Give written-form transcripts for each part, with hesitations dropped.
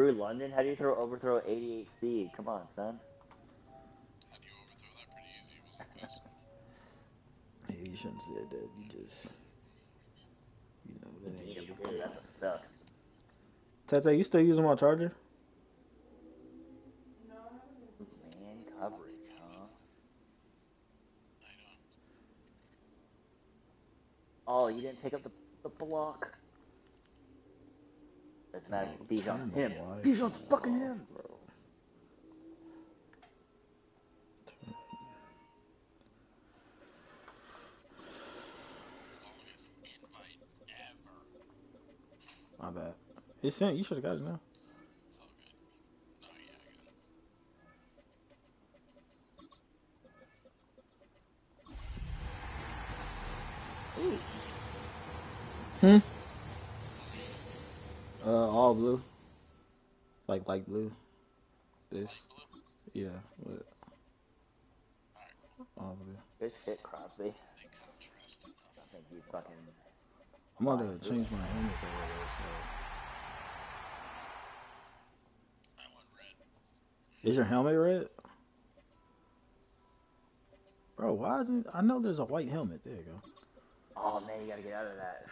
Drew London, how do you overthrow 88 seed? Come on, son. How do you overthrow that? Pretty easy. It wasn't close. Hey, you shouldn't say that. You just, You that ain't beat him really too. cool. That's what sucks. Tata, you still using my charger? Man coverage, huh? I know. Oh, you didn't pick up the block. Doesn't matter. Bro, Bijan's turn the him. Bijan's Wi-Fi fucking off, him. bro. Longest invite ever. My bad. It's sent. You should have got it now. It's all good. No, yeah, I got it. Hmm. Blue. All blue, like light blue. Light This, blue? yeah, but Alright, cool. all blue. Good shit, Crosby. They contrast enough. I think you fucking I'm about flying to through change it. my helmet color though. I want red. So, is your helmet red, bro? Why isn't? I know there's a white helmet. There you go. Oh man, you gotta get out of that.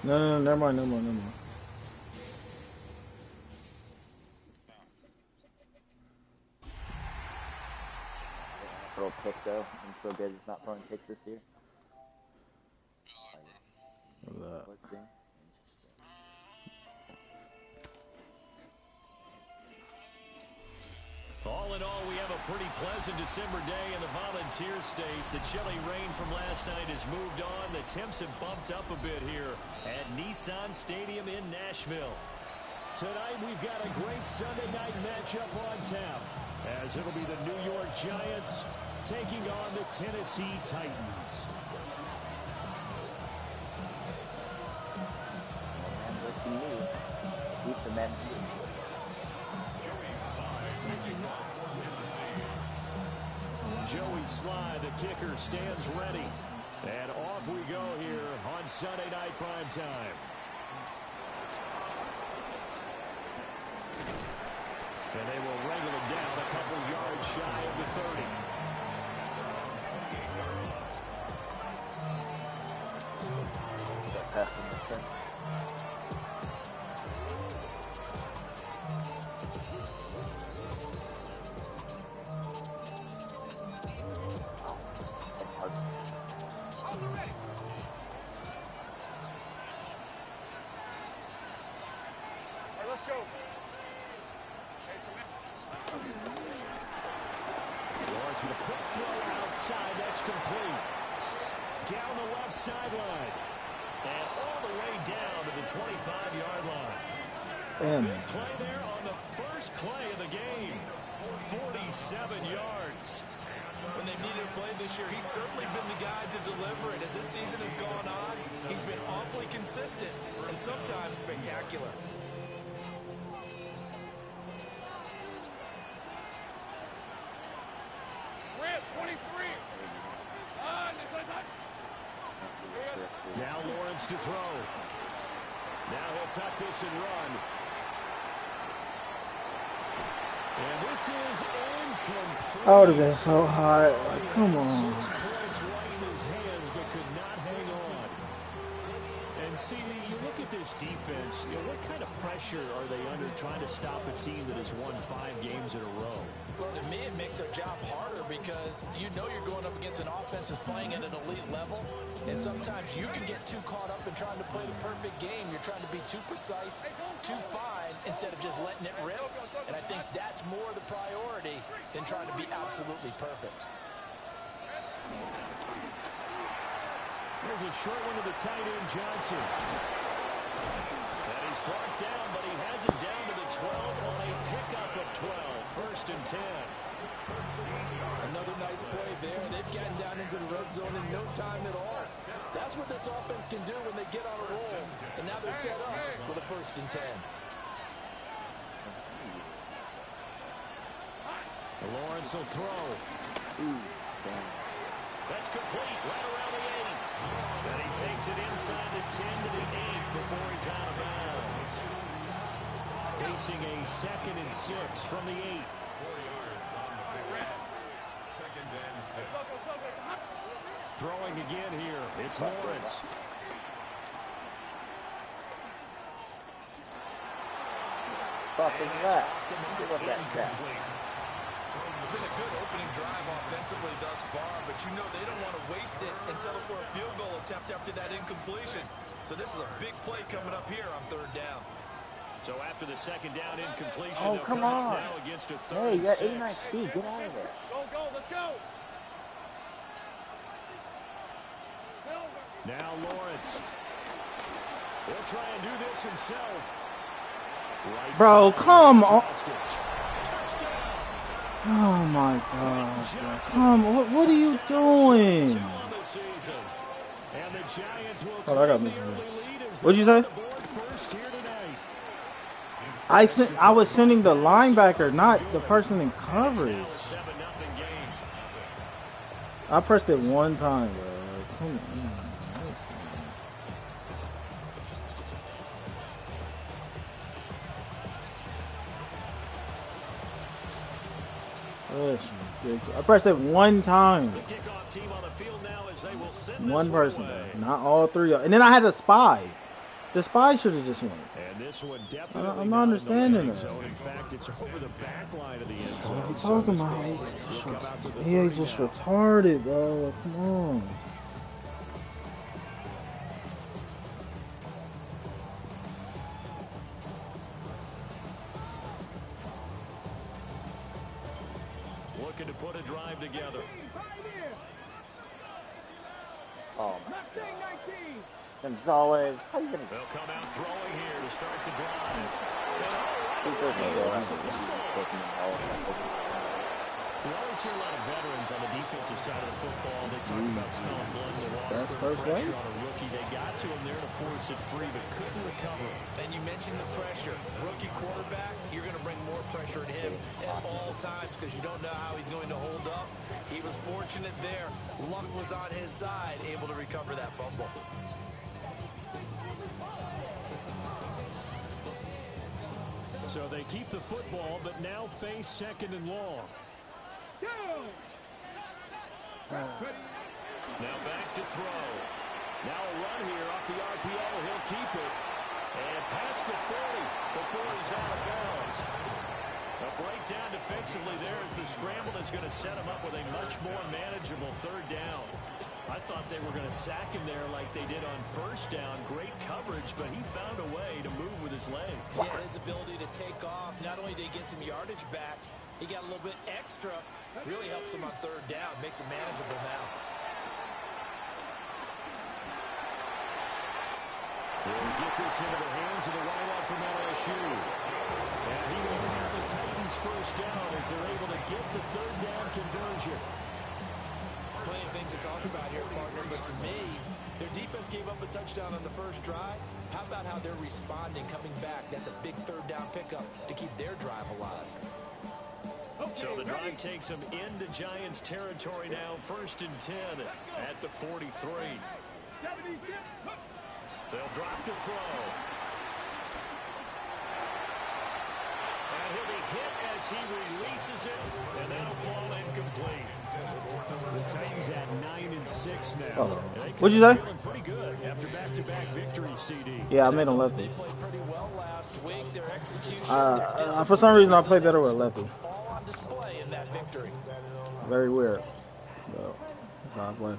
No, no, no, never mind, no more, no more. Oh, I didn't want to throw a pick though. I'm so good at not throwing picks this year. good luck, Like, bro. What was that? what's in? Interesting. All in all, we have a pretty pleasant December day in the Volunteer State. The chilly rain from last night has moved on. The temps have bumped up a bit here at Nissan Stadium in Nashville. Tonight, we've got a great Sunday night matchup on tap, as it'll be the New York Giants taking on the Tennessee Titans. Man versus me. Keep the man. Joey Sly, the kicker, stands ready. And off we go here on Sunday Night Primetime. And they will wrangle it down a couple yards shy of the 30. Got past him this turn. Oh, that's hard. Lawrence with a quick throw outside. That's complete. Down the left sideline. And all the way down to the 25-yard line. Damn. Big play there on the first play of the game. 47 yards. When they needed a play this year, he's certainly been the guy to deliver it. As this season has gone on, he's been awfully consistent and sometimes spectacular. Now Lawrence to throw. Now he'll tuck this and run. And this is incomplete. I would have been so hot. Like, come on. 6 points right in his hands, but could not hang on. And CD, you look at this defense, what kind of pressure are they under trying to stop a team that has won 5 games in a row? Well, to me, it makes their job harder because you know you're going up against an offense that's playing at an elite level, and sometimes you can get too caught up in trying to play the perfect game. You're trying to be too precise, too fine, instead of just letting it rip. And I think that's more the priority than trying to be absolutely perfect. There's a short one to the tight end, Johnson. And he's brought down, but he has it down to the 12 on a pickup of 12. First and 10. Another nice play there. They've gotten down into the red zone in no time at all. That's what this offense can do when they get on a roll. And now they're set up with a first and 10. Lawrence will throw. Ooh, damn. That's complete right around the 8. And he takes it inside the 10 to the 8 before he's out of bounds. Facing a 2nd and 6 from the 8. 4 yards on the red. 2nd and 6. Throwing again here. It's Lawrence. Fuck is that? Give up that crap. It's been a good opening drive offensively thus far, but you know they don't want to waste it and settle for a field goal attempt after that incompletion. So this is a big play coming up here on 3rd down. So after the 2nd down incompletion, Oh, come on. now against a 3rd Hey, you got and 89 6. speed. Get out of there. Go, let's go. Now Lawrence. He'll try and do this himself. Right Bro, side, come on. Johnston. Oh my God, bro. Come, what are you doing? 2 on the season. And the Giants will Oh, I got claim this the one. early lead as What'd you they're say? on the board first here tonight. I was sending the linebacker, not the person in coverage. Now a 7-0 game. I pressed it one time, bro. Come on. That's ridiculous. I pressed it one time. The kickoff team on the field now as they will send One this person, away. though. Not all three. And then I had a spy. The spy should have just went. And this one definitely I'm not understanding in the it. zone. In fact, it's over the back line of the end What are you zone. talking So about? we'll come out to the He 30 just now. retarded, bro. Come on. Looking to put a drive together. Oh my God. Gonzalez. How you gonna They'll come out throwing here to start the drive. keep this going? We always hear a lot of veterans on the defensive side of the football. They talk about smelling blood in the water, That's putting first pressure play. on a rookie. They got to him there to force it free, but couldn't recover. And you mentioned the pressure. Rookie quarterback, you're going to bring more pressure at him at all times because you don't know how he's going to hold up. He was fortunate there. Luck was on his side, able to recover that fumble. So they keep the football, but now face 2nd and long. Now back to throw. Now a run here off the RPO. He'll keep it. And past the 40 before he's out of bounds. A breakdown defensively there as the scramble is going to set him up with a much more manageable 3rd down. I thought they were going to sack him there like they did on 1st down. Great coverage, but he found a way to move with his legs. Yeah, his ability to take off, not only did he get some yardage back, he got a little bit extra. Really helps him on 3rd down. Makes it manageable now. We'll get this into the hands of the wideout from LSU. And he will have the Titans 1st down as they're able to get the 3rd down conversion. Plenty of things to talk about here, partner, but to me, their defense gave up a touchdown on the 1st drive. How about how they're responding, coming back? That's a big 3rd down pickup to keep their drive alive. So the drive takes them into Giants territory now. 1st and 10 at the 43. They'll drop to throw. And he'll be hit as he releases it, and that'll fall incomplete. The Titans at 9 and 6 now. Oh. They What'd you say? feeling pretty good after back-to-back victories, CD. Yeah, I made him lefty. They played pretty well last week. Their execution, For some reason, I play better with lefty. all on display in that victory. Very weird. So, that's how I play.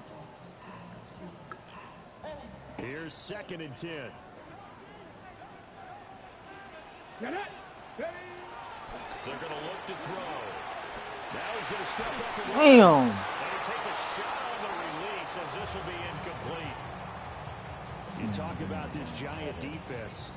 Here's 2nd and 10. They're going to look to throw. Now he's going to step up and Damn. And he takes a shot on the release as this will be incomplete. You talk about this Giant defense.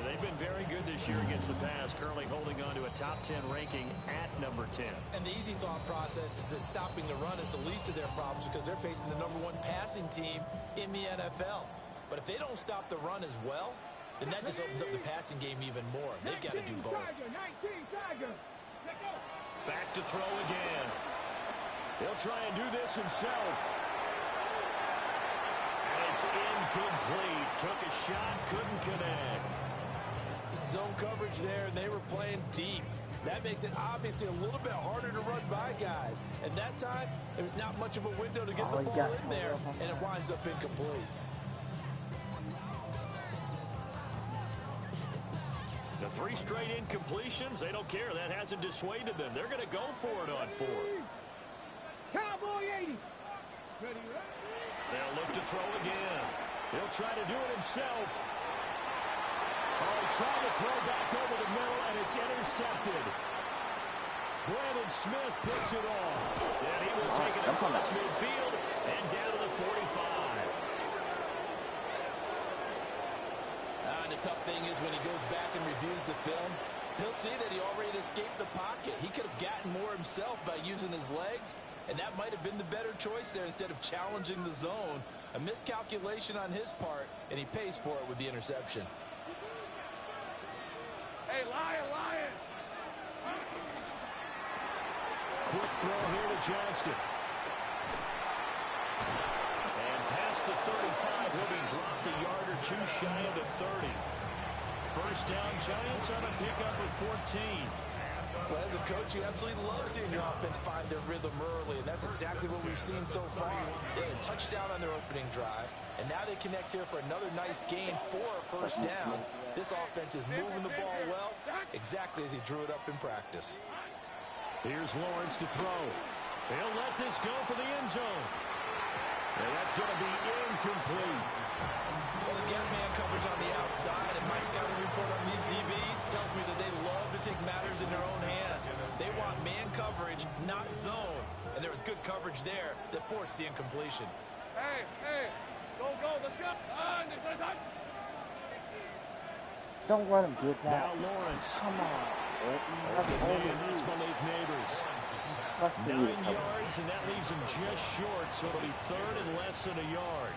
They've been very good this year against the pass, currently holding on to a top 10 ranking at number 10. And the easy thought process is that stopping the run is the least of their problems because they're facing the #1 passing team in the NFL. But if they don't stop the run as well, then that just opens up the passing game even more. They've got to do both. Back to throw again. He'll try and do this himself. And It's incomplete. Took a shot, couldn't connect. Zone coverage there, and they were playing deep. That makes it obviously a little bit harder to run by guys. And that time, there was not much of a window to get the ball in there, and it winds up incomplete. The 3 straight incompletions, they don't care. That hasn't dissuaded them. They're going to go for it on 4th. Cowboy 80. They'll look to throw again. He'll try to do it himself. Oh, trying to throw back over the middle, and it's intercepted. Brandon Smith puts it off. And he will take it across midfield and down to the 45. And the tough thing is when he goes back and reviews the film, he'll see that he already escaped the pocket. He could have gotten more himself by using his legs, and that might have been the better choice there instead of challenging the zone. A miscalculation on his part, and he pays for it with the interception. Hey, Lion! Quick throw here to Johnston. And past the 35, he'll be dropped a yard or 2 shy of the 30. First down, Giants on a pickup of 14. Well, as a coach, you absolutely love seeing your offense find their rhythm early, and that's exactly what we've seen so far. They had a touchdown on their opening drive, and now they connect here for another nice gain for a first down. This offense is moving the ball well, exactly as he drew it up in practice. Here's Lawrence to throw. He'll let this go for the end zone. And that's going to be incomplete. Well, they got man coverage on the outside, and my scouting report on these DBs tells me that they love to take matters in their own hands. They want man coverage, not zone. And there was good coverage there that forced the incompletion. Hey! Go, let's go! Don't let him get that. Now Lawrence. Come on. It's Malik Neighbors. 9 yards, and that leaves him just short, so it'll be 3rd and less than a yard.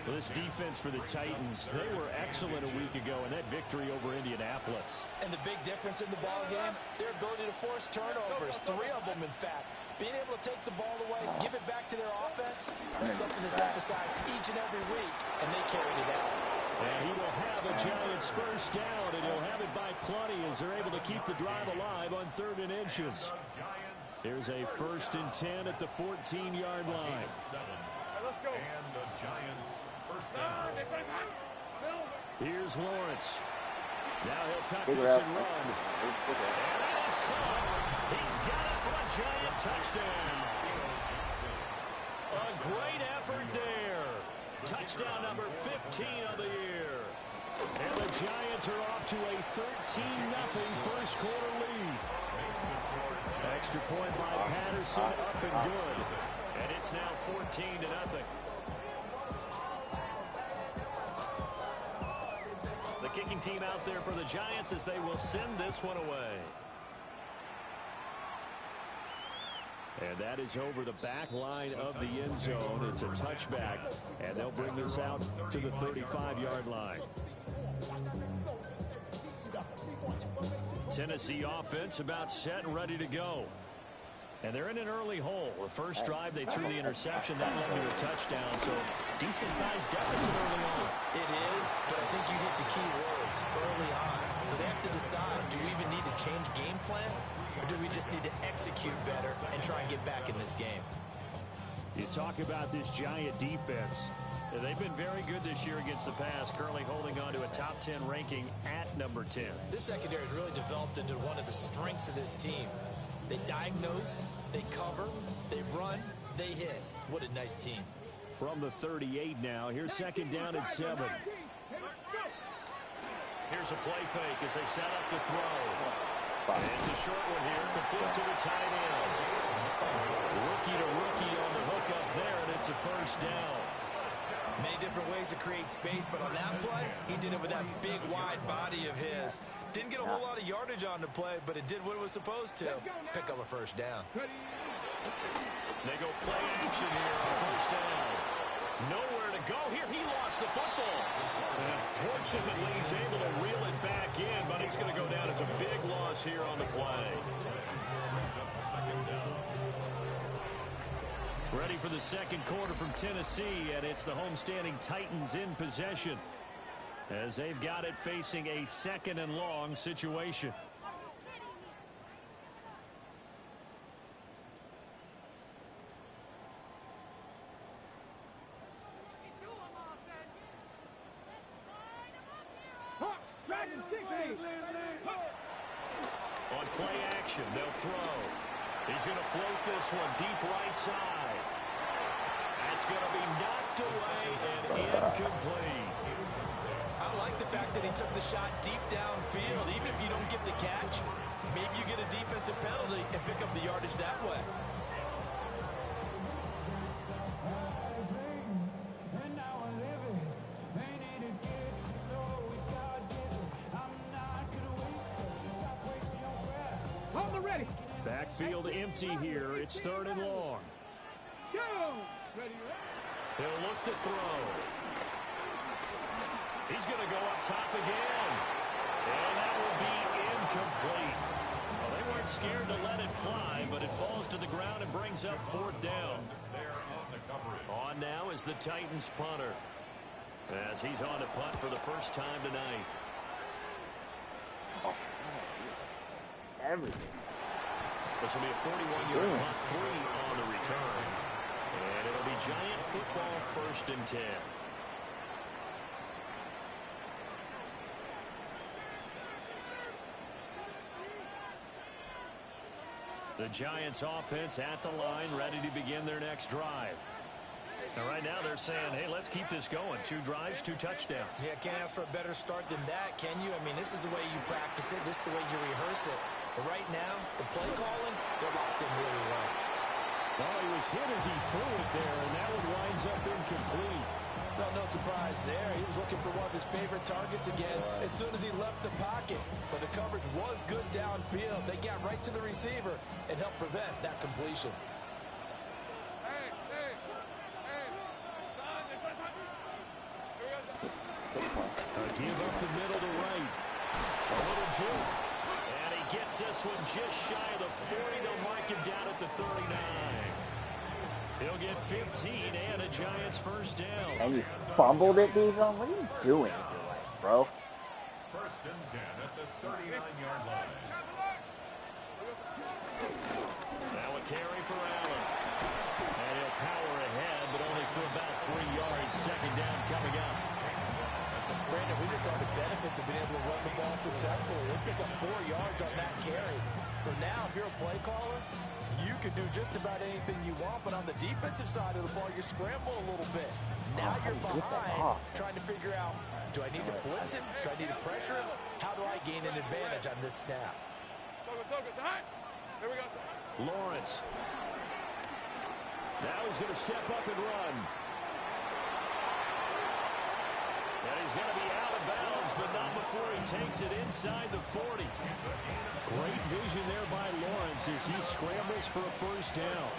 Well, this defense for the Titans, they were excellent a week ago in that victory over Indianapolis. And the big difference in the ball game, their ability to force turnovers, 3 of them, in fact. Being able to take the ball away, give it back to their offense, that's something that's emphasized each and every week, and they carried it out. And he will have a Giants first down, and he'll have it by plenty as they're able to keep the drive alive on 3rd and inches. There's a 1st and 10 at the 14-yard line. Let's go! And the Giants first down. Here's Lawrence. Now he'll tuck this and run. And that is caught. He's got it for a Giant touchdown. A great effort there. Touchdown number 15 of the year. And the Giants are off to a 13-0 first quarter lead. Extra point by Patterson, up and good. And it's now 14-0. The kicking team out there for the Giants as they will send this one away. And that is over the back line of the end zone. It's a touchback, and they'll bring this out to the 35-yard line. Tennessee offense about set and ready to go. And they're in an early hole. The first drive, they threw the interception. That led to a touchdown, so decent-sized deficit early on. It is, but I think you hit the key words, early on. So they have to decide, do we even need to change game plan, or do we just need to execute better and try and get back in this game? You talk about this Giant defense. They've been very good this year against the pass, currently holding on to a top 10 ranking at number 10. This secondary has really developed into one of the strengths of this team. They diagnose, they cover, they run, they hit. What a nice team. From the 38 now, here's 2nd down and 7. Here's a play fake as they set up the throw. And it's a short one here, complete to the tight end. Rookie to rookie on the hook up there, and it's a first down. Many different ways to create space, but on that play, he did it with that big, wide body of his. Didn't get a whole lot of yardage on the play, but it did what it was supposed to. Pick up a first down. They go play action here on first down. Nowhere to go here. He lost the football. And fortunately, he's able to reel it back in, but it's going to go down as a big loss here on the play. Ready for the second quarter from Tennessee, and it's the homestanding Titans in possession as they've got it facing a 2nd and long situation. On play action, they'll throw. He's going to float this one deep right side. That's going to be knocked away and incomplete. I like the fact that he took the shot deep downfield. Even if you don't get the catch, maybe you get a defensive penalty and pick up the yardage that way. Backfield empty here. It's 3rd and long. He'll look to throw. He's going to go up top again. And that will be incomplete. Well, they weren't scared to let it fly, but it falls to the ground and brings up 4th down. On now is the Titans punter, as he's on to punt for the first time tonight. Everything. This will be a 41-yard punt, 3 on the return. And it'll be Giant football, 1st and 10. The Giants offense at the line, ready to begin their next drive. And right now they're saying, hey, let's keep this going. 2 drives, 2 touchdowns. Yeah, can't ask for a better start than that, can you? I mean, this is the way you practice it. This is the way you rehearse it. But right now, the play calling, they're locked in really well. Well, he was hit as he threw it there, and that one winds up incomplete. Well, no surprise there. He was looking for one of his favorite targets again as soon as he left the pocket. But the coverage was good downfield. They got right to the receiver and helped prevent that completion. A give up the middle to right. A little juke. And he gets this one just shy of the 40. They'll mark him down at the 39. He'll get 15 and a Giants 1st down. And you fumbled it, Devon? What are you doing with your life, bro? 1st and 10 at the 39-yard line. Now a carry for Allen. And he'll power ahead, but only for about 3 yards. 2nd down coming up. Brandon, we just saw the benefits of being able to run the ball successfully. They pick up 4 yards on that carry. So now if you're a play caller, you can do just about anything you want, but on the defensive side of the ball, you scramble a little bit. Now you're behind, trying to figure out, do I need to blitz him? Do I need to pressure him? How do I gain an advantage on this snap? Lawrence. Now he's going to step up and run. And he's going to be out of bounds, but not before he takes it inside the 40. Great vision there by Lawrence as he scrambles for a 1st down.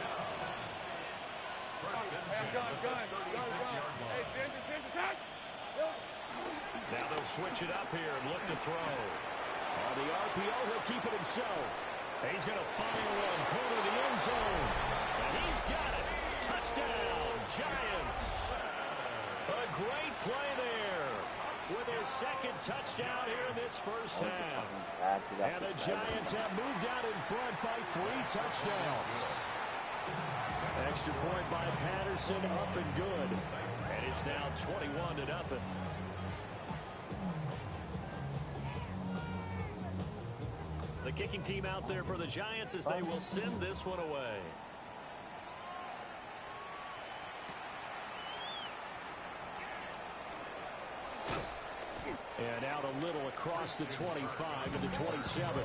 Now they'll switch it up here and look to throw. On the RPO, he'll keep it himself. He's going to find one, corner of the end zone. And he's got it. Touchdown, Giants. A great play there with his 2nd touchdown here in this 1st half. And the Giants have moved out in front by 3 touchdowns. Extra point by Patterson, up and good. And it's now 21-0. The kicking team out there for the Giants as they will send this one away. And out a little across the 25 to the 27.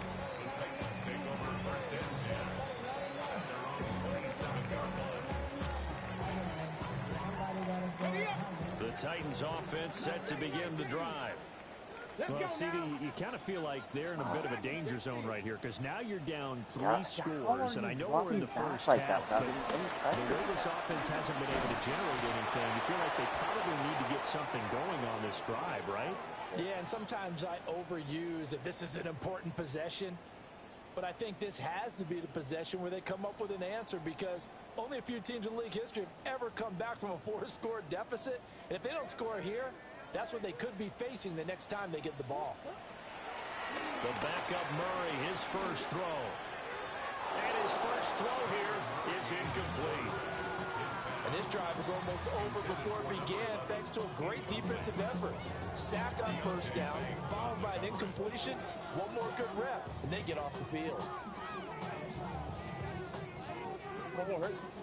The Titans offense set to begin the drive. Well, CD, you kind of feel like they're in a bit of a danger zone right here because now you're down 3 scores, and I know we're in the 1st half, but the way this offense hasn't been able to generate anything, you feel like they probably need to get something going on this drive, right? Yeah, and sometimes I overuse if this is an important possession. But I think this has to be the possession where they come up with an answer, because only a few teams in league history have ever come back from a 4-score deficit. And if they don't score here, that's what they could be facing the next time they get the ball. The backup Murray, his first throw. And his first throw here is incomplete. And this drive was almost over before it began, thanks to a great defensive effort. Sack on first down, followed by an incompletion. One more good rep, and they get off the field.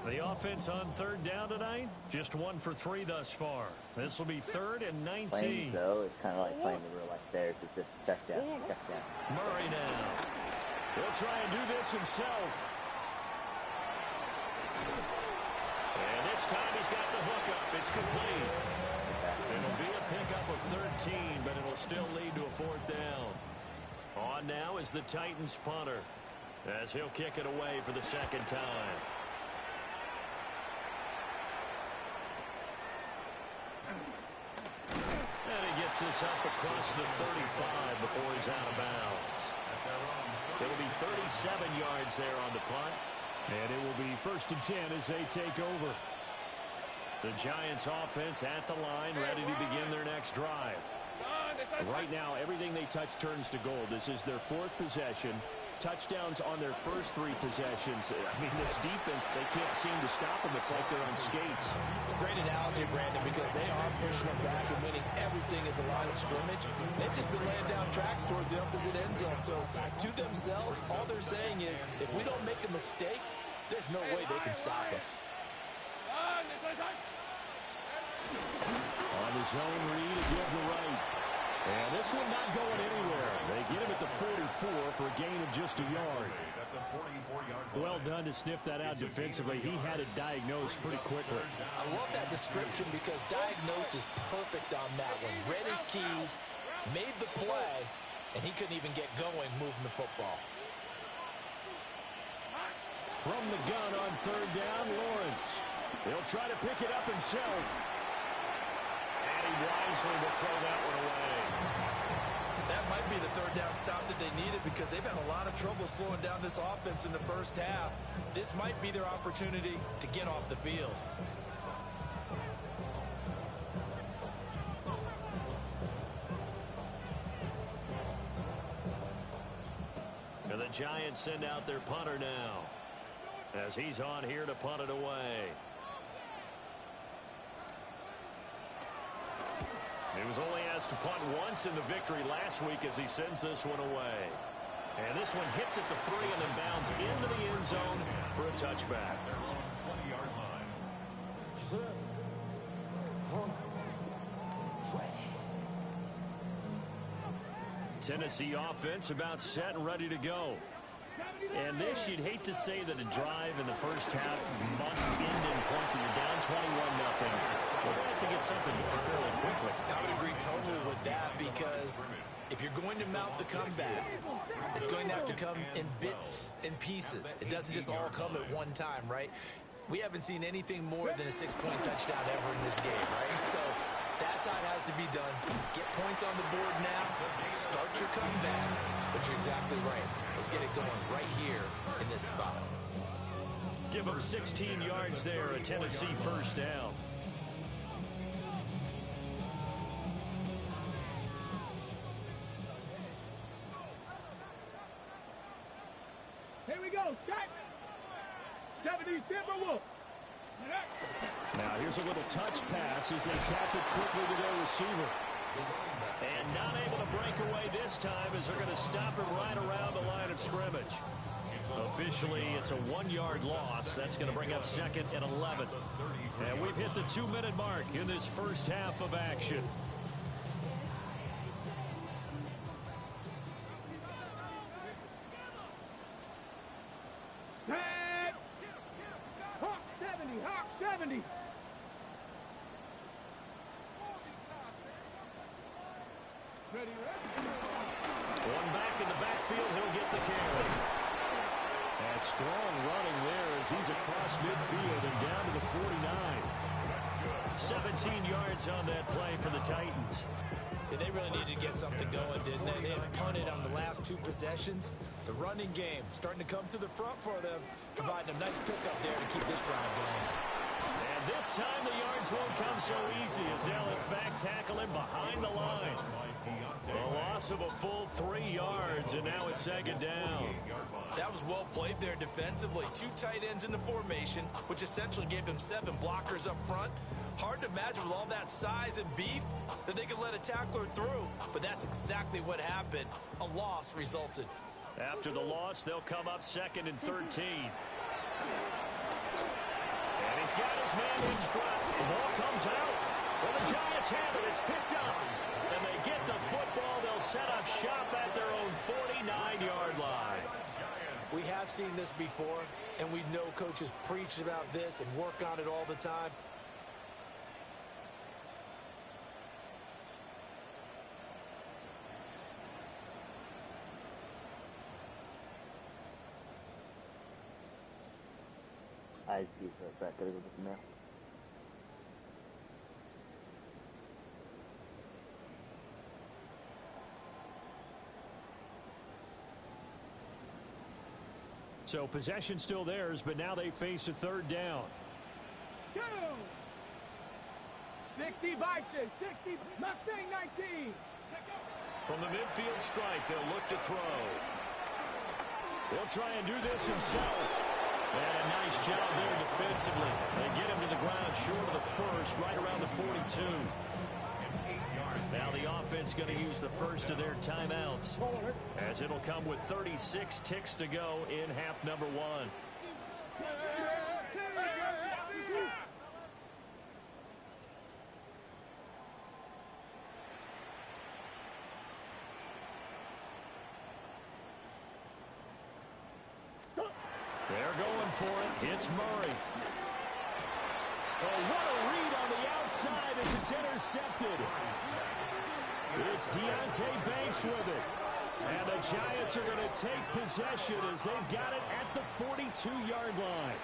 The offense on third down tonight, just 1 for 3 thus far. This will be 3rd and 19. Playing though, it's kind of like playing the real life theirs. It's just check down, check down. Murray now. He'll try and do this himself. And this time he's got the hook up. It's complete. It'll be a pickup of 13, but it'll still lead to a 4th down. On now is the Titans punter, as he'll kick it away for the 2nd time. And he gets this up across the 35 before he's out of bounds. It'll be 37 yards there on the punt. And it will be 1st and 10 as they take over. The Giants offense at the line, ready to begin their next drive. Right now, everything they touch turns to gold. This is their 4th possession. Touchdowns on their first 3 possessions. I mean, this defense, they can't seem to stop them. It's like they're on skates. Great analogy, Brandon, because they are pushing them back and winning everything at the line of scrimmage. They've just been laying down tracks towards the opposite end zone. So to themselves, all they're saying is, if we don't make a mistake, there's no way they can stop us. On the zone read, a give to right. And this one not going anywhere. They get him at the 44 for a gain of just a yard. Well done to sniff that out defensively. He had it diagnosed pretty quickly. I love that description because diagnosed is perfect on that one. Read his keys, made the play, and he couldn't even get going moving the football. From the gun on 3rd down, Lawrence. He'll try to pick it up himself. And he wisely will throw that one away. That might be the 3rd down stop that they needed, because they've had a lot of trouble slowing down this offense in the first half. This might be their opportunity to get off the field. And the Giants send out their punter now, as he's on here to punt it away. He was only asked to punt once in the victory last week as he sends this one away. And this one hits at the 3 and then bounds into the end zone for a touchback. Tennessee offense about set and ready to go. And this, you'd hate to say that a drive in the first half must end in points when you're down 21-0. We're going to have to get something going fairly quickly. I would agree totally with that, because if you're going to mount the comeback, it's going to have to come in bits and pieces. It doesn't just all come at one time, right? We haven't seen anything more than a 6-point touchdown ever in this game, right? So that's how it has to be done. Get points on the board now. Start your comeback. But you're exactly right. Let's get it going right here in this spot. Give them 16 yards there, a Tennessee 1st down. Here we go. Shot. 70 Timberwolves. Now here's a little touch pass as they tap it quickly to their receiver. And not able to break away this time as they're going to stop him right around the line of scrimmage. Officially, it's a 1-yard loss. That's going to bring up 2nd and 11. And we've hit the 2-minute mark in this first half of action. Set. Hawk 70. Hawk 70. Ready, One back in the backfield, he'll get the carry. And strong running there as he's across midfield and down to the 49. 17 yards on that play for the Titans. Yeah, they really needed to get something going, didn't they? They had punted on the last 2 possessions. The running game starting to come to the front for them, providing a nice pickup there to keep this drive going. And this time the yards won't come so easy as they'll in fact tackle him behind the line. A loss of a full 3 yards, and now it's 2nd down. That was well played there defensively. 2 tight ends in the formation, which essentially gave them 7 blockers up front. Hard to imagine with all that size and beef that they could let a tackler through, but that's exactly what happened. A loss resulted. After the loss, they'll come up 2nd and 13. And he's got his man in stride. The ball comes out. Well, the Giants have it. It's picked up. And they get the football. They'll set up shop at their own 49-yard line. We have seen this before, and we know coaches preach about this and work on it all the time. I see for a fact. Gotta go get the mail. So possession still theirs, but now they face a 3rd down. Go! 60 Bison, 60 Mustang 19. From the midfield strike, they'll look to throw. He'll try and do this himself. And a nice job there defensively. They get him to the ground short of the first, right around the 42. Now the offense going to use the first of their timeouts, as it'll come with 36 ticks to go in half number 1. They're going for it. It's Murray. Oh, what a read on the outside as it's intercepted. It's Deonte Banks with it. And the Giants are going to take possession as they've got it at the 42-yard line.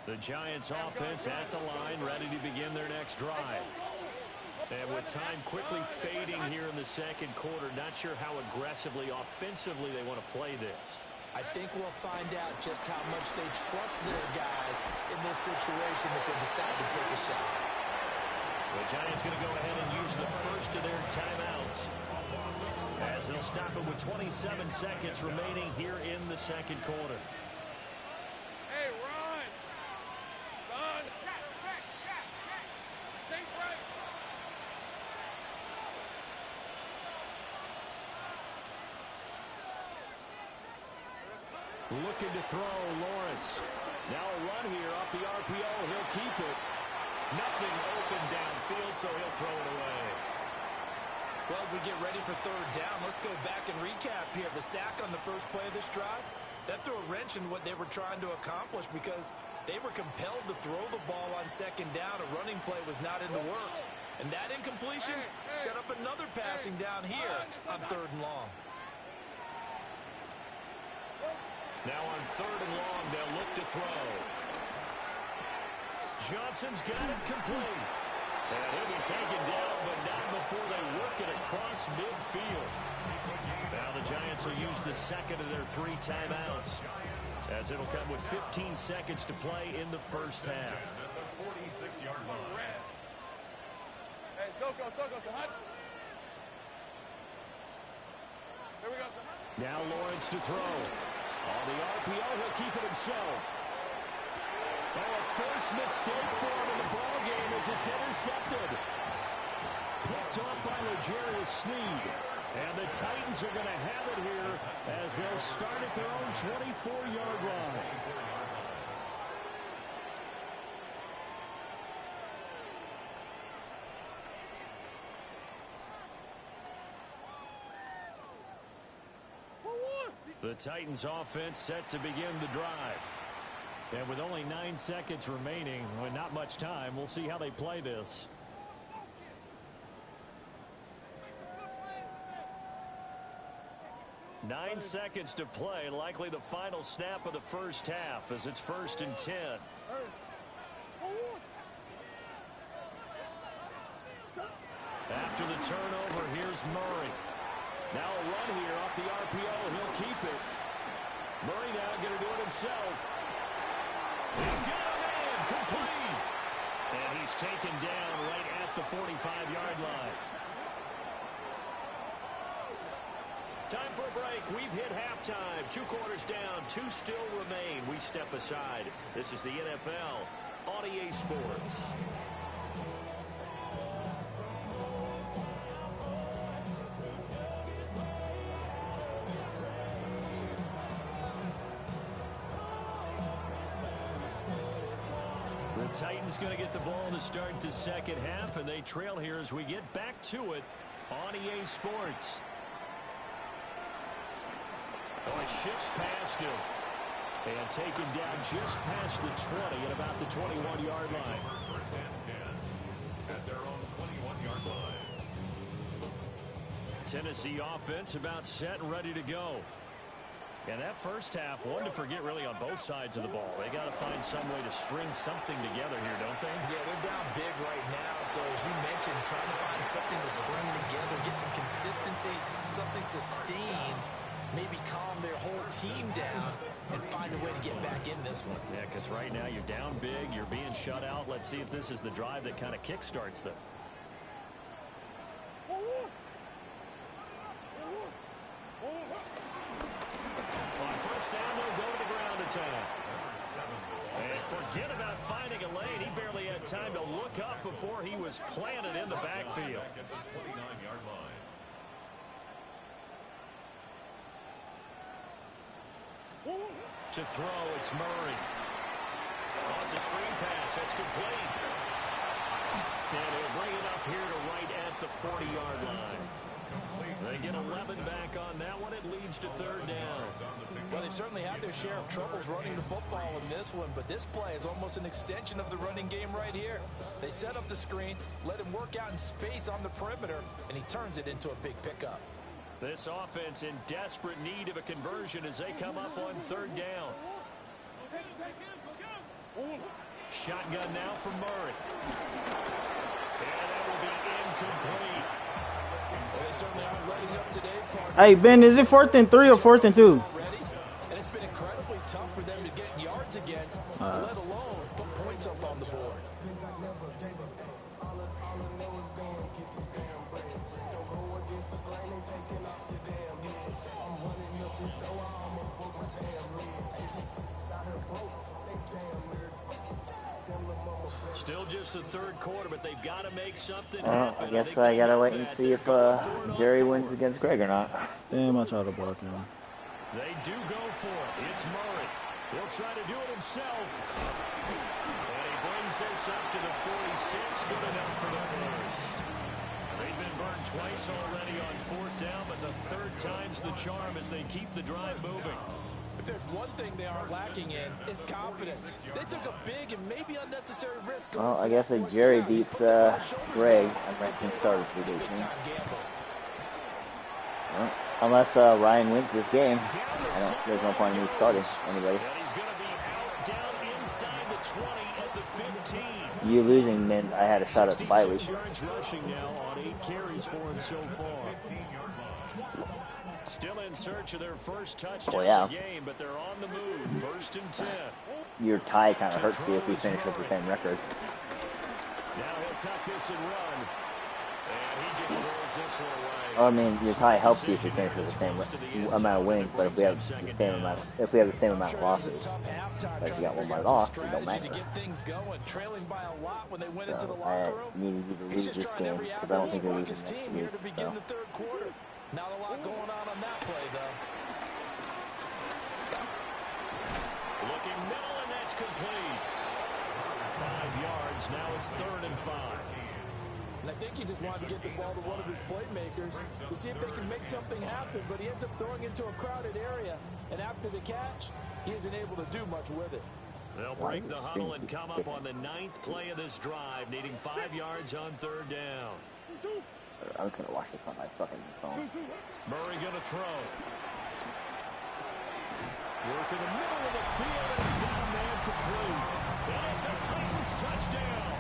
The Giants offense at the line, ready to begin their next drive. And with time quickly fading here in the 2nd quarter, not sure how aggressively, offensively they want to play this. I think we'll find out just how much they trust their guys in this situation if they decide to take a shot. The Giants going to go ahead and use the first of their timeouts, as they'll stop it with 27 seconds remaining here in the 2nd quarter. Hey, run! Run! Check, check, check, check! Safe right! Looking to throw, Lawrence. Now a run here off the RPO. He'll keep it. Nothing open downfield, so he'll throw it away. Well, as we get ready for 3rd down, let's go back and recap here. The sack on the first play of this drive, that threw a wrench in what they were trying to accomplish because they were compelled to throw the ball on 2nd down. A running play was not in the works. And that incompletion set up another passing down here on 3rd and long. Now on 3rd and long, they'll look to throw. Johnson's got it complete. And he'll be taken down, but not before they work it across midfield. Now the Giants will use the 2nd of their 3 timeouts, as it'll come with 15 seconds to play in the first half. The 46-yard line. Hey, Soko, son. Here we go, son. Now Lawrence to throw. On the RPO, he'll keep it himself. Oh, a first mistake for him in the ballgame as it's intercepted. Picked off by L'Jarius Sneed. And the Titans are going to have it here as they'll start at their own 24-yard line. The Titans offense set to begin the drive. And with only 9 seconds remaining, with not much time, we'll see how they play this. 9 seconds to play, likely the final snap of the first half as it's 1st and 10. After the turnover, here's Murray. Now a run here off the RPO. He'll keep it. Murray now going to do it himself. He's got a man complete. And he's taken down right at the 45-yard line. Time for a break. We've hit halftime. 2 quarters down. 2 still remain. We step aside. This is the NFL on EA Sports. The Titans going to get the ball to start the second half, and they trail here as we get back to it on EA Sports. Oh, it shifts past him. And taken down just past the 20 at about the 21-yard line. First and 10 at their own 21-yard line. Tennessee offense about set and ready to go. And that first half, one to forget really on both sides of the ball. They got to find some way to string something together here, don't they? Yeah, they're down big right now. So as you mentioned, trying to find something to string together, get some consistency, something sustained, maybe calm their whole team down and find a way to get back in this one. Yeah, because right now you're down big, you're being shut out. Let's see if this is the drive that kind of kickstarts them. Down, they'll go to the ground attack. And forget about finding a lane. He barely had time to look up before he was planted in the backfield. To throw, it's Murray. Oh, it's a screen pass. That's complete. And he'll bring it up here to right at the 40-yard line. They get 11 back on that one. It leads to 3rd down. Well, they certainly had their share of troubles running the football in this one, but this play is almost an extension of the running game right here. They set up the screen, let him work out in space on the perimeter, and he turns it into a big pickup. This offense in desperate need of a conversion as they come up on 3rd down. Shotgun now from Murray. And that will be incomplete. They certainly aren't letting up today. Hey, Ben, is it 4th and 3 or 4th and 2? And it's been incredibly tough for them to get yards against, let alone put points up on the board. Still just the 3rd quarter, but they've got to make something Well, happen. I guess I gotta wait and see if Jerry wins against Greg or not. Damn, I tried to block him. They do go for it. It's Murray. He'll try to do it himself. And he brings this up to the 46. Good enough for the first. They've been burned twice already on 4th down, but the 3rd time's the charm as they keep the drive moving. If there's one thing they are lacking in, it's confidence. They took a big and maybe unnecessary risk. Well, I guess if Jerry beats Greg, I'm ranking starters for this team. Well, unless Ryan wins this game, there's no point in me starting anybody. He's going to be out down inside the 20 at the 15. You losing meant I had a shot at the bye week. Yards rushing now on 8 carries for him so far. Still in search of their first touchdown of the game, but they're on the move. 1st and 10. Your tie kind of hurts you if we finish with the same record. Now he'll tuck this and run. And he just throws this one away. I mean, your tie helps you if you finish with the same amount of wins, but if we have the same amount of losses, but if you got one more loss, it don't matter. So I needed you to lose this game because I don't think we're losing next week. So. Not a lot going on that play, though. Looking middle, and that's complete. 5 yards. Now it's 3rd and 5. And I think he just wanted to get the ball to one of his playmakers to see if they can make something happen, but he ends up throwing into a crowded area. And after the catch, he isn't able to do much with it. They'll break the huddle and come up on the 9th play of this drive, needing 5 yards on 3rd down. I'm just going to watch this on my fucking phone. Murray going to throw. Work in the middle of the field, and he's got a man complete. And it's a Titans touchdown.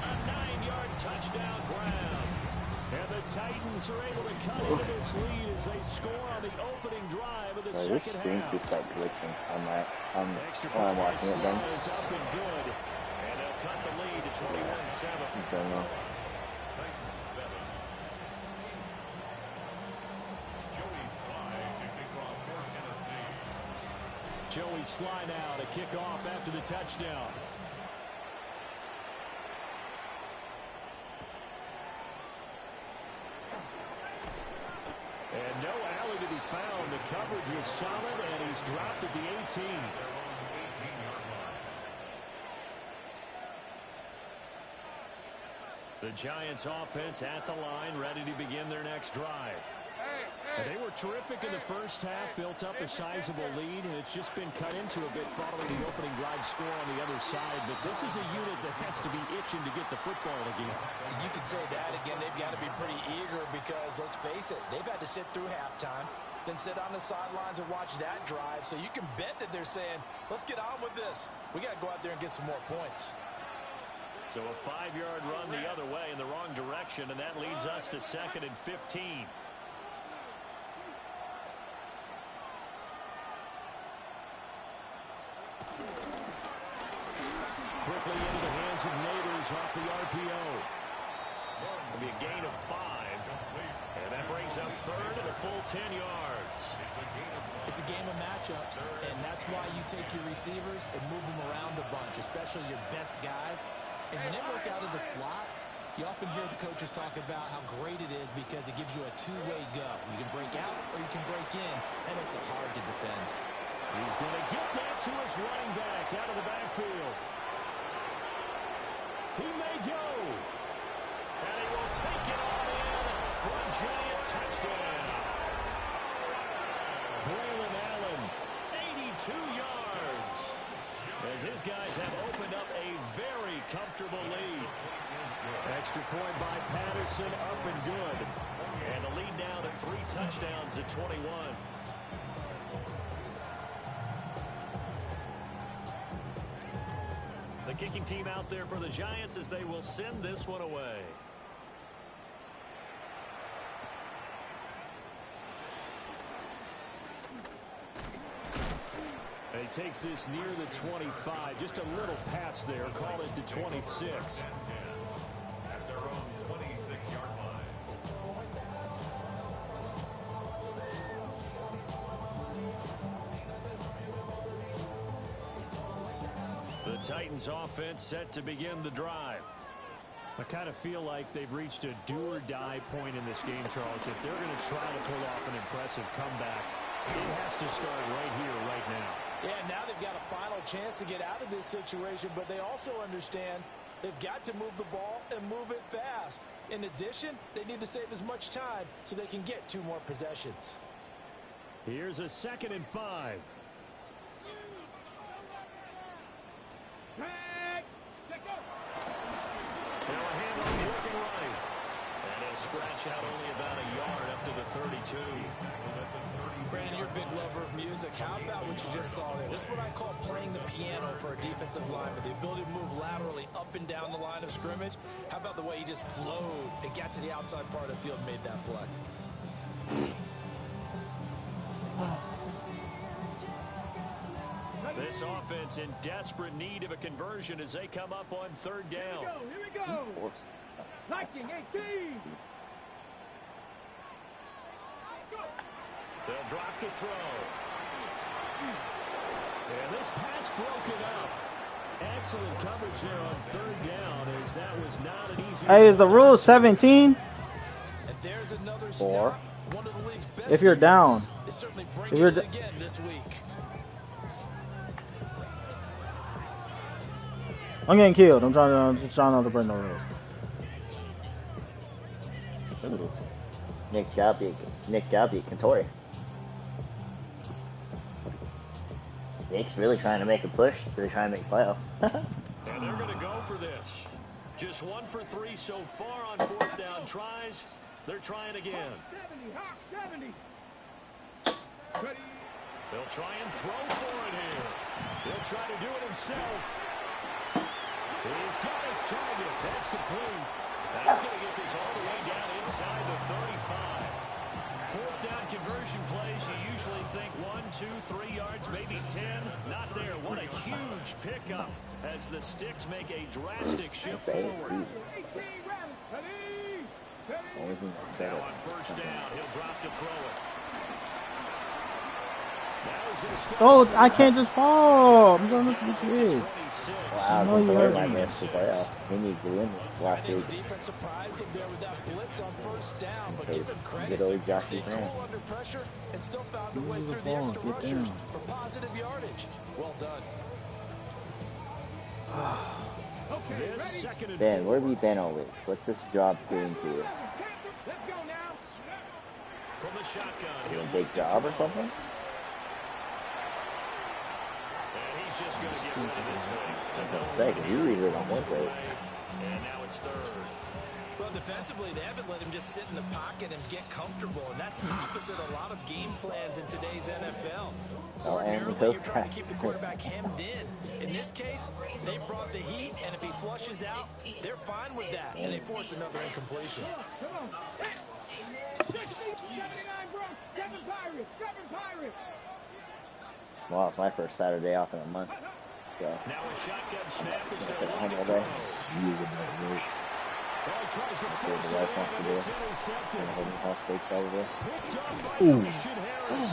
A 9-yard touchdown grab. And the Titans are able to cut into this lead as they score on the opening drive of the This second screen half. keeps like glitching on my Extra while I'm point watching it then. is up and good. And they'll cut the lead to 21-7. Don't know. Titans 7. Joey Sly to kick off for Tennessee. Joey Sly now to kick off after the touchdown. And no alley to be found. The coverage was solid, and he's dropped at the 18. The Giants offense at the line, ready to begin their next drive. And they were terrific in the first half, built up a sizable lead, and it's just been cut into a bit following the opening drive score on the other side. But this is a unit that has to be itching to get the football again. You could say that again. They've got to be pretty eager because, let's face it, they've had to sit through halftime, then sit on the sidelines and watch that drive. So you can bet that they're saying, let's get on with this. We got to go out there and get some more points. So a 5-yard run the other way in the wrong direction, and that leads us to 2nd and 15. Quickly into the hands of Neighbors off the RPO. It'll be a gain of 5. And that brings up 3rd and a full 10 yards. It's a game of matchups, and that's why you take your receivers and move them around a bunch, especially your best guys. And when they work out of the slot, you often hear the coaches talk about how great it is because it gives you a two-way go. You can break out or you can break in. That makes it hard to defend. He's going to get that to his running back out of the backfield. He may go. And he will take it all in for a giant touchdown. Braylon Allen, 82 yards. As his guys have opened up a very comfortable lead. Extra point by Patterson, up and good. And the lead now to 3 touchdowns at 21. The kicking team out there for the Giants as they will send this one away. He takes this near the 25. Just a little pass there. Call it the 26. At their own 26-yard line. The Titans offense set to begin the drive. I kind of feel like they've reached a do-or-die point in this game, Charles. If they're going to try to pull off an impressive comeback, it has to start right here, right now. Yeah, now they've got a final chance to get out of this situation, but they also understand they've got to move the ball and move it fast. In addition, they need to save as much time so they can get 2 more possessions. Here's a 2nd and 5. Now a handoff working right. And he'll scratch out only about a yard up to the 32. Brandon, you're a big lover of music. How about what you just saw there? This is what I call playing the piano for a defensive lineman. The ability to move laterally up and down the line of scrimmage. How about the way he just flowed and got to the outside part of the field and made that play? This offense in desperate need of a conversion as they come up on 3rd down. Here we go. Viking 18. They'll drop the throw. And this pass broken up. Excellent coverage there on 3rd down as that was not an easy... Hey, is the rule 17? And there's another 4. step. One of the league's best If you're down. defenses is certainly If bringing you're it again this week. I'm getting killed. I'm trying not to break no rules. Ooh. Nick Job beat Cantori. Nick's really trying to make a push to try and make playoffs. And they're going to go for this. Just 1 for 3 so far on 4th down tries. They're trying again. 70, Hawk 70. Ready. He'll try and throw for it here. He'll try to do it himself. He's got his target. That's complete. That's going to get this all the way down inside the 35. Fourth down conversion plays, you usually think 1, 2, 3 yards, maybe 10. Not there. What a huge pickup as the Sticks make a drastic shift forward. Now on first down, he'll drop to throw it. Oh, I can't just fall. I'm going to the kid. Wow, No, you heard me. The playoff. He needs to win last week. Defense surprised him there with that blitz on first down, but Okay, give him credit. good old He Josh stayed Graham. cool under pressure and still found a way Move the through the ball, extra get rushers down. for positive yardage. Well done. This second and Ben, where have four. you been all week? What's this job doing to you? Let's go now. From the shotgun, Doing he'll a big look to job or throw. something? And he's just going to get rid of this thing. To no Say, one you here. usually don't Throws work it late. away. And now it's third. Well, defensively, they haven't let him just sit in the pocket and get comfortable, and that's opposite a lot of game plans in today's NFL. Oh, and Ordinarily, those you're trying to guys. keep the quarterback hemmed in. In this case, they brought the heat, and if he flushes out, they're fine with that, and they force another incompletion. Come on. 79 Bronx. 7 Pirates. 7 Pirates. Well, it's my first Saturday off in a month. So, Now a shotgun snap is I've the been one home to all throw. day. Well, he tries to See what force the it wife wants to in, do. and it's intercepted. I'm holding hot steaks over there. Picked up by Christian Harris.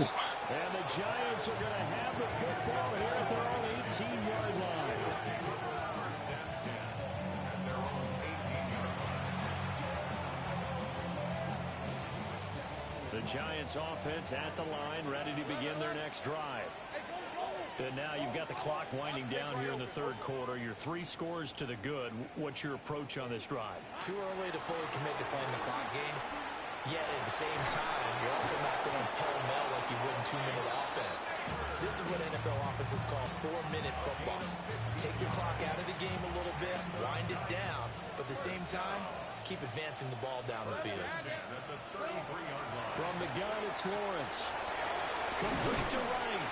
And the Giants are going to have the football here at their own 18-yard line. The Giants offense at the line, ready to begin their next drive. And now you've got the clock winding down here in the third quarter. Your 3 scores to the good. What's your approach on this drive? Too early to fully commit to playing the clock game, yet at the same time, you're also not going pell-mell like you would in 2-minute offense. This is what NFL offenses call 4-minute football. Take the clock out of the game a little bit, wind it down, but at the same time, keep advancing the ball down the field. From the gun, it's Lawrence. Complete to right.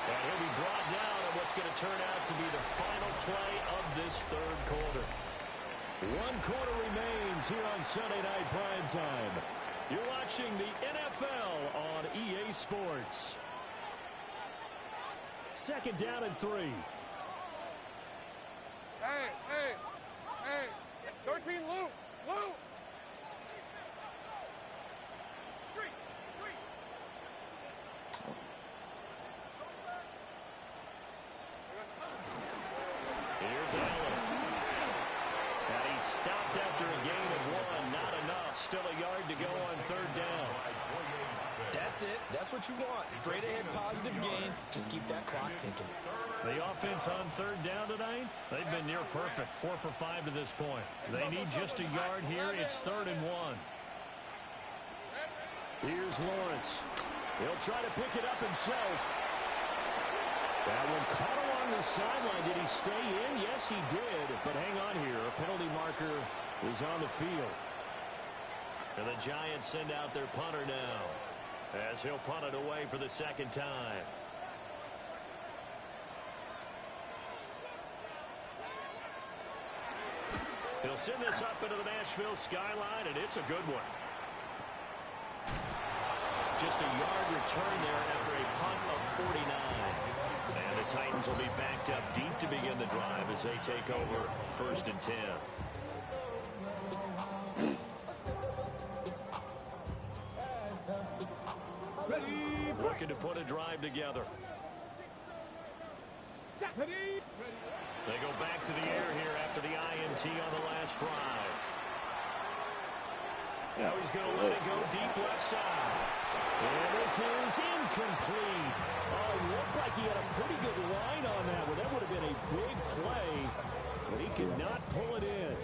And he'll be brought down on what's going to turn out to be the final play of this third quarter. 1 quarter remains here on Sunday Night Primetime. You're watching the NFL on EA Sports. Second down and 3. Hey. 13 Lou. Here's Allen. And he's stopped after a gain of 1. Not enough. Still a yard to go on third down. That's it. That's what you want. Straight ahead positive gain. Just keep that clock ticking. The offense on third down tonight, they've been near perfect. 4 for 5 to this point. They need just a yard here. It's 3rd and 1. Here's Lawrence. He'll try to pick it up himself. That one caught along the sideline. Did he stay in? Yes, he did. But hang on here. A penalty marker is on the field. And the Giants send out their punter now, as he'll punt it away for the second time. He'll send this up into the Nashville skyline, and it's a good one. Just a yard return there after a punt of 49. And the Titans will be backed up deep to begin the drive as they take over 1st and 10. Looking to put a drive together. They go back to the air here after the INT on the last drive. Now he's going to let it go deep left side. And this is incomplete. Oh, looked like he had a pretty good line on that one. That would have been a big play, but he could not pull it in.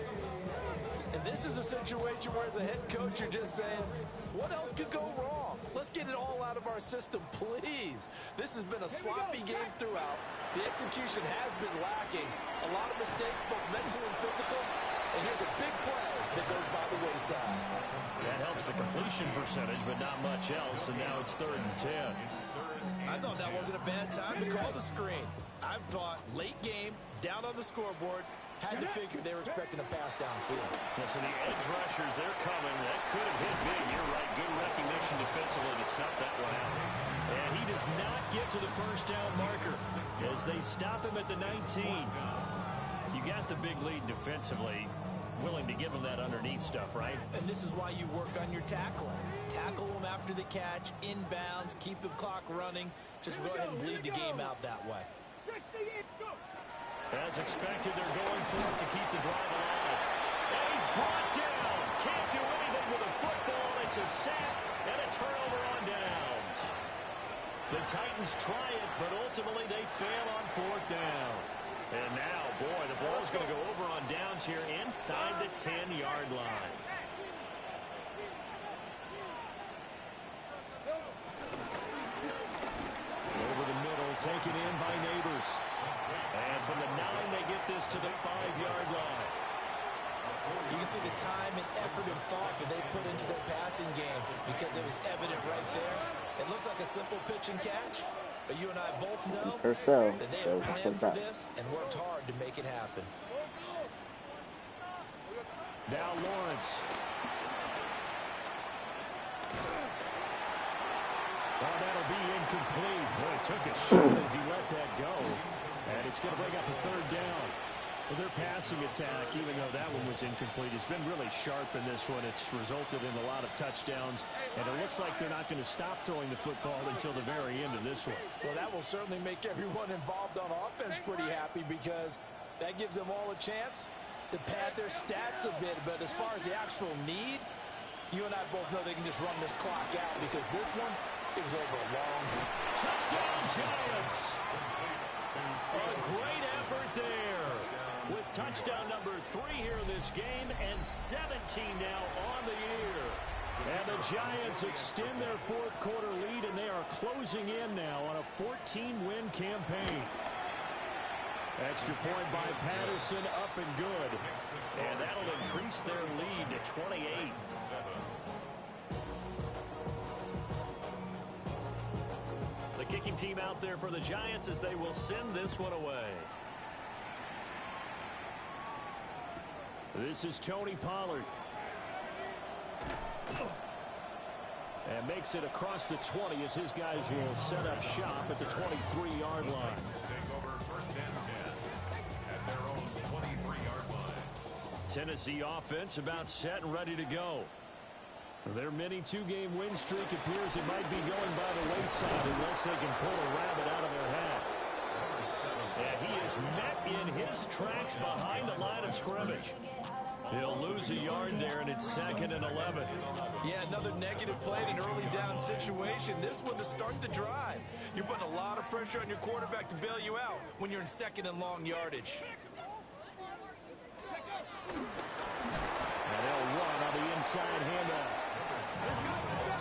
And this is a situation where as a head coach you're just saying, what else could go wrong? Let's get it all out of our system, please. This has been a sloppy game throughout. The execution has been lacking. A lot of mistakes, both mental and physical. And here's a big play that goes by the wayside. That helps the completion percentage, but not much else. And now it's 3rd and 10. I thought that wasn't a bad time to call the screen. I thought late game, down on the scoreboard, had to figure they were expecting a pass downfield. Listen, the edge rushers, they're coming. That could have hit big. You're right. Good recognition defensively to snuff that one out. And he does not get to the first down marker as they stop him at the 19. You got the big lead defensively. Willing to give him that underneath stuff, right? And this is why you work on your tackling. Tackle them after the catch, inbounds, keep the clock running. Just go ahead and bleed the game out that way. As expected, they're going for it to keep the drive alive. And he's brought down. Can't do anything with a football. It's a sack and a turnover on downs. The Titans try it, but ultimately they fail on fourth down. And now, boy, the ball's going to go over on downs here inside the 10-yard line. Over the middle, taken in by Neighbors. And from the 9, they get this to the 5-yard line. You can see the time and effort and thought that they put into their passing game because it was evident right there. It looks like a simple pitch and catch, but you and I both know that they have planned for this and worked hard to make it happen. Now Lawrence. Oh, that'll be incomplete. Boy, took a shot as he let that go. And it's going to bring up a third down. Well, their passing attack, even though that one was incomplete, has been really sharp in this one. It's resulted in a lot of touchdowns, and it looks like they're not going to stop throwing the football until the very end of this one. Well, that will certainly make everyone involved on offense pretty happy because that gives them all a chance to pad their stats a bit. But as far as the actual need, you and I both know they can just run this clock out because this one, it was over a long touchdown Giants. A great effort there with touchdown number 3 here in this game and 17 now on the year. And the Giants extend their fourth quarter lead, and they are closing in now on a 14-win campaign. Extra point by Patterson, up and good. And that'll increase their lead to 28. The kicking team out there for the Giants as they will send this one away. This is Tony Pollard. And makes it across the 20 as his guys will set up shop at the 23-yard line. Take over first and 10 at their own 23-yard line. Tennessee offense about set and ready to go. Their mini 2-game win streak appears it might be going by the wayside unless they can pull a rabbit out of their hat. And he is met in his tracks behind the line of scrimmage. He'll lose a yard there, and it's 2nd and 11. Yeah, another negative play in an early down situation. This one to start the drive. You're putting a lot of pressure on your quarterback to bail you out when you're in 2nd and long yardage. And they'll run on the inside handoff.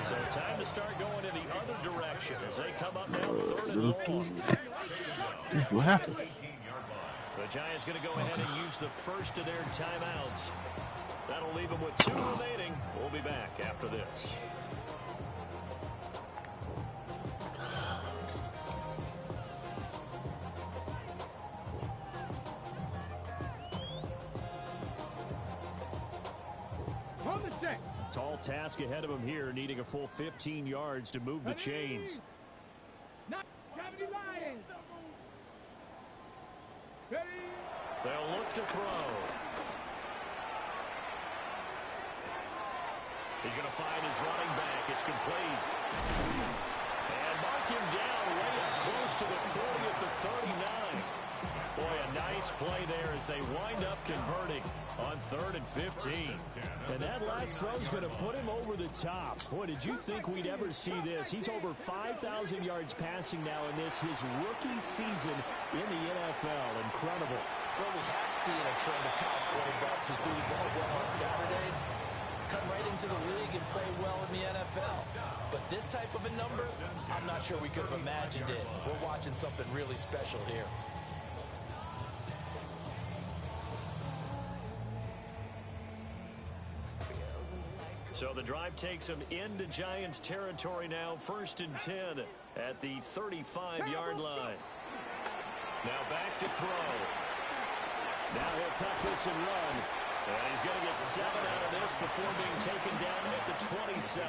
So time to start going in the other direction as they come up now 3rd and long. What happened? The Giants going to go ahead and use the first of their timeouts. That'll leave them with 2 remaining. We'll be back after this. On the check. Tall task ahead of him here, needing a full 15 yards to move the chains. Not Cavity Lions. Ready. They'll look to throw. He's going to find his running back. It's complete. And mark him down right up close to the 40 at the 39. Boy, a nice play there as they wind up converting on 3rd and 15. And that last throw is going to put him over the top. Boy, did you think we'd ever see this? He's over 5,000 yards passing now in this, his rookie season in the NFL. Incredible. Well, we have seen a trend of college quarterbacks who do the ball well on Saturdays, come right into the league and play well in the NFL. But this type of a number, I'm not sure we could have imagined it. We're watching something really special here. So the drive takes them into Giants territory now, 1st and 10 at the 35-yard line. Now back to throw. Now he'll tuck this and run. And he's going to get 7 out of this before being taken down at the 27.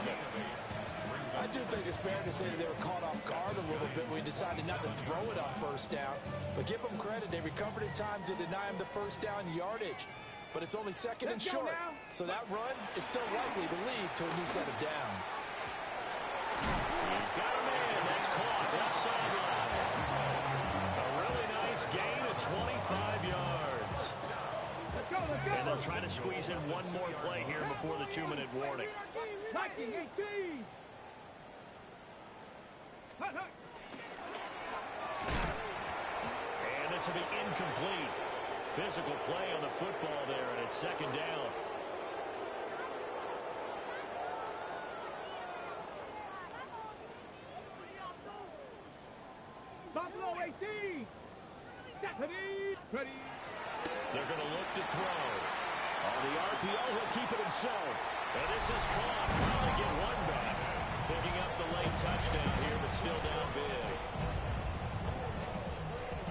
I do think it's fair to say that they were caught off guard a little bit when we decided not to throw it on first down. But give them credit. They recovered in time to deny him the first down yardage. But it's only second and short. So that run is still likely to lead to a new set of downs. He's got a man. That's caught. Left sideline. A really nice gain of 25 yards. And they'll try to squeeze in one more play here before the 2-minute warning. 19-18. And this will be incomplete. Physical play on the football there, and it's second down. Buffalo 18. Ready. They're going to look to throw. On the RPO, he'll keep it himself. And this is caught. Well, they get one back. Picking up the late touchdown here, but still down big.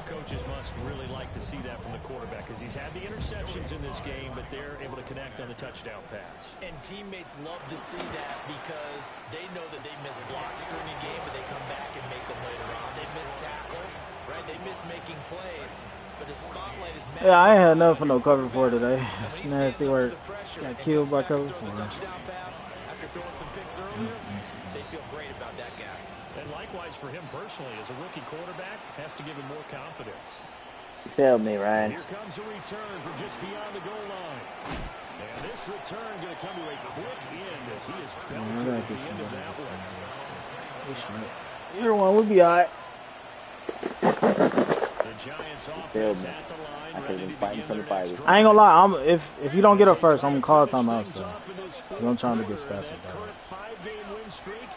Coaches must really like to see that from the quarterback because he's had the interceptions in this game, but they're able to connect on the touchdown pass. And teammates love to see that because they know that they miss blocks during a game, but they come back and make them later on. They miss tackles, right? They miss making plays. But the spotlight is yeah, I ain't had enough for no cover 4 today. It's nasty work. Got killed by cover 4. After throwing some picks earlier, they feel great about that guy. And likewise for him personally, as a rookie quarterback, has to give him more confidence. You failed me, Ryan. Here comes a return from just beyond the goal line. And this return going to come to a quick end as he is belted at the end of that one. Your one would be all right. The Giants offense at the line, ready to begin their next drive. I ain't gonna lie. If you don't get up first, I'm gonna call timeout. So I'm trying to get stats. That current 5-game win streak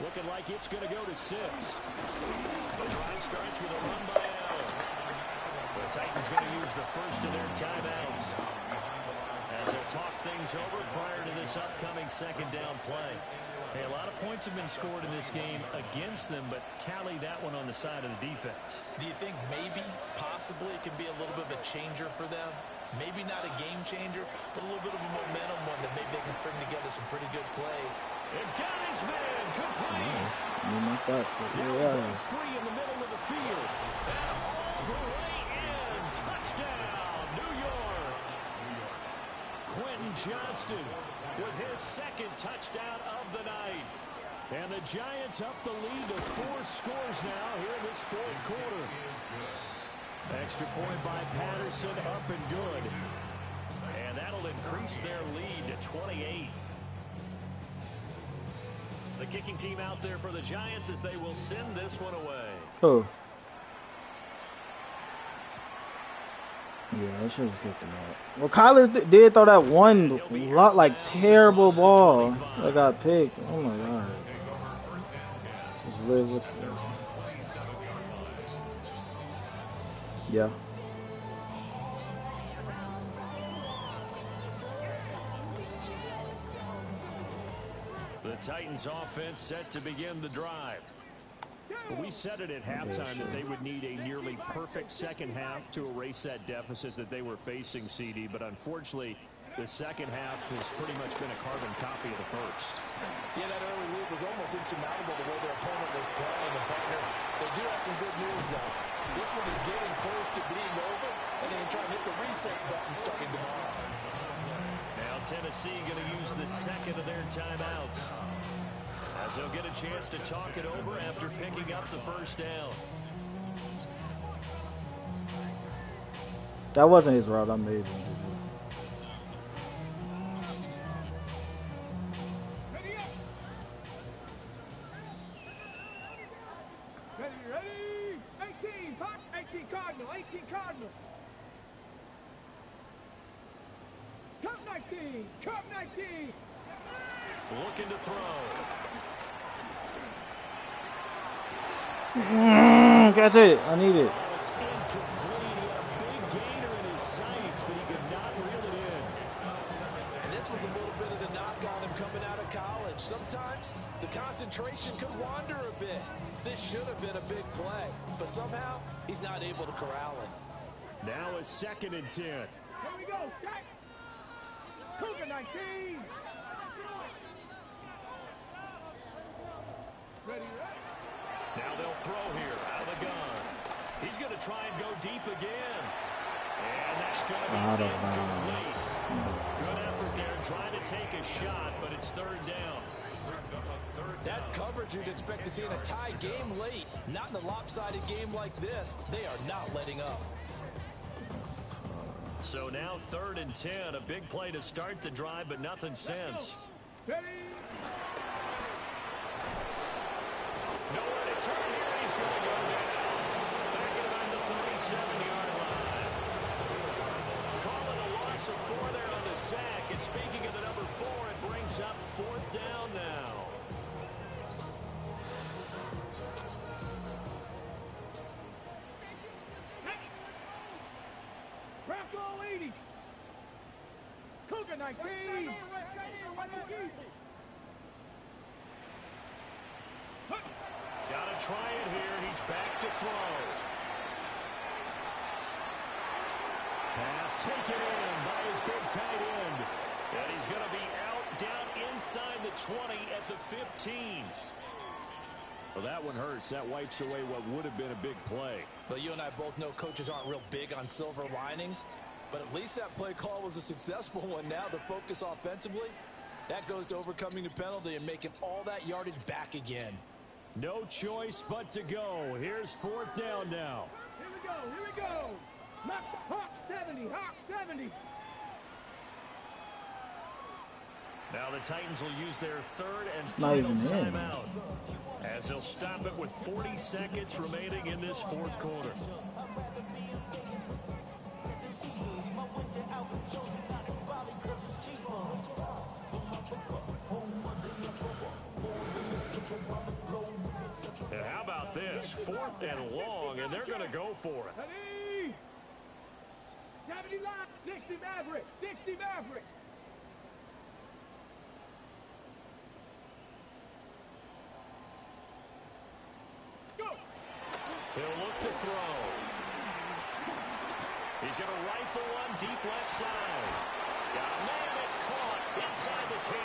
looking like it's going to go to 6. The drive starts with a run by Allen. The Titans going to use the first of their timeouts as they'll talk things over prior to this upcoming second down play. Hey, a lot of points have been scored in this game against them, but tally that one on the side of the defense. Do you think maybe, possibly, it could be a little bit of a changer for them? Maybe not a game changer, but a little bit of a momentum one that maybe they can string together some pretty good plays. And got his man complete. My stats, Now he's free in the middle of the field. And all the way in. Touchdown, New York. Quentin Johnston with his second touchdown of the night. And the Giants up the lead to 4 scores now here in this fourth quarter. Extra point by Patterson, up and good. And that'll increase their lead to 28. The kicking team out there for the Giants as they will send this one away. Oh. Yeah, I should have kicked him out. Well, Kyler did throw that one terrible ball that got picked. Oh my god. Just live with it. Yeah. The Titans offense set to begin the drive. We said it at halftime that they would need a nearly perfect second half to erase that deficit that they were facing, CD, but unfortunately the second half has pretty much been a carbon copy of the first. Yeah, that early lead was almost insurmountable the way their opponent was playing. And partner, they do have some good news though. This one is getting close to being over, and they can try and hit the reset button starting tomorrow. Now Tennessee going to use the second of their timeouts as they'll get a chance to talk it over after picking up the first down. That wasn't his route. I made him. Ready. 18 Cardinal. 18 Cardinal. Cup 19. Cup 19. Looking to throw. Catch it. I need it. It's incomplete. He had a big gainer in his sights, but he could not reel it in. And this this was a little bit of the knock on him coming out of college. Sometimes the concentration could wander a bit. This should have been a big play, but somehow he's not able to corral it. Now a 2nd and 10. Here we go, Jack. Cougar 19. Ready, Now they'll throw here out of the gun. He's going to try and go deep again. And that's going to be incomplete. Good effort there trying to take a shot, but it's 3rd down. That's coverage you'd expect to see in a tie game late. Not in a lopsided game like this. They are not letting up. So now 3rd and 10. A big play to start the drive, but nothing since. ready. Nowhere to turn here. He's going to go down. Back at around the 37-yard line. Calling a loss of 4 there on the sack. And speaking of the number 4, it brings up 4th down now. Bronco 80. Cougar 19. Gotta try it here. He's back to throw. Pass taken in by his big tight end. And he's going to be out down inside the 20 at the 15. Well, that one hurts. That wipes away what would have been a big play. But you and I both know coaches aren't real big on silver linings. But at least that play call was a successful one. Now the focus offensively, that goes to overcoming the penalty and making all that yardage back again. No choice but to go. Here's 4th down now. Here we go, here we go. Hawk 70, Hawk 70. Now the Titans will use their 3rd and Not final even in. timeout, as they'll stop it with 40 seconds remaining in this 4th quarter. And how about this? 4th and long, and they're going to go for it. Ready. 70 line, 60 Maverick, 60 Maverick. Go. He'll look to throw. He's going to rifle one deep left side. Yeah, man, it's caught inside the 10.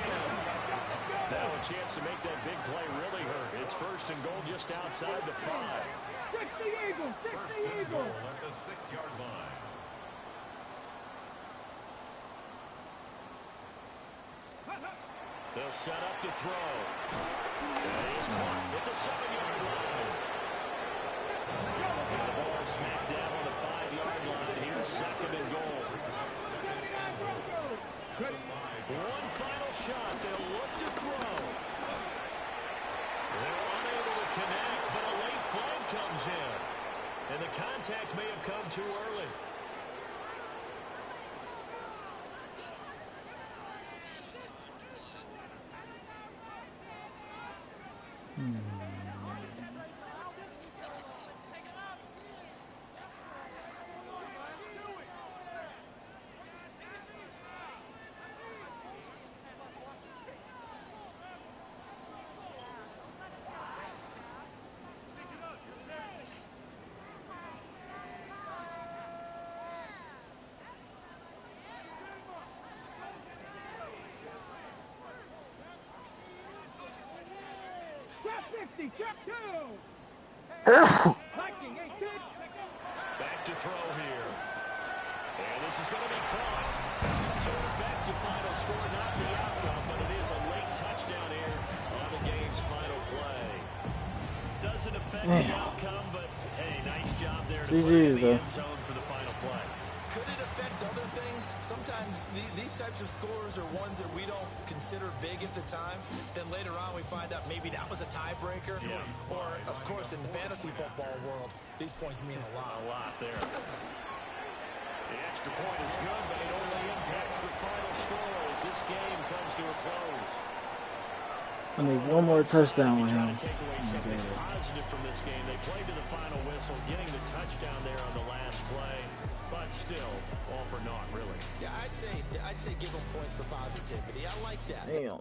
Now a chance to make that big play really hurt. It's 1st and goal just outside the 5. 60 Eagles, 60 Eagles. At the 6-yard line. They'll set up to throw. And he is caught at the 7-yard line. And the ball smacked down on the 5-yard line. Here's 2nd and goal. One final shot. They'll look to throw. They're unable to connect, but a late flag comes in. And the contact may have come too early. Check 60, check 2. Viking 18. Back to throw here. And this is going to be caught. So it affects the final score, not the outcome, but it is a late touchdown here on the game's final play. Doesn't affect the outcome, but hey, nice job there to put it in the end zone for the final play. Could it affect other things? Sometimes these types of scores are ones that we don't consider big at the time. Then later on we find out maybe that was a tiebreaker. Yeah. Or, of course, in the fantasy football world, these points mean a lot. A lot there. The extra point is good, but it only impacts the final score as this game comes to a close. I need one more touchdown with him. Take away something positive from this game. They played to the final whistle, getting the touchdown there on the last play. But but still, all for naught, really. Yeah, I'd say give them points for positivity. I like that. Damn.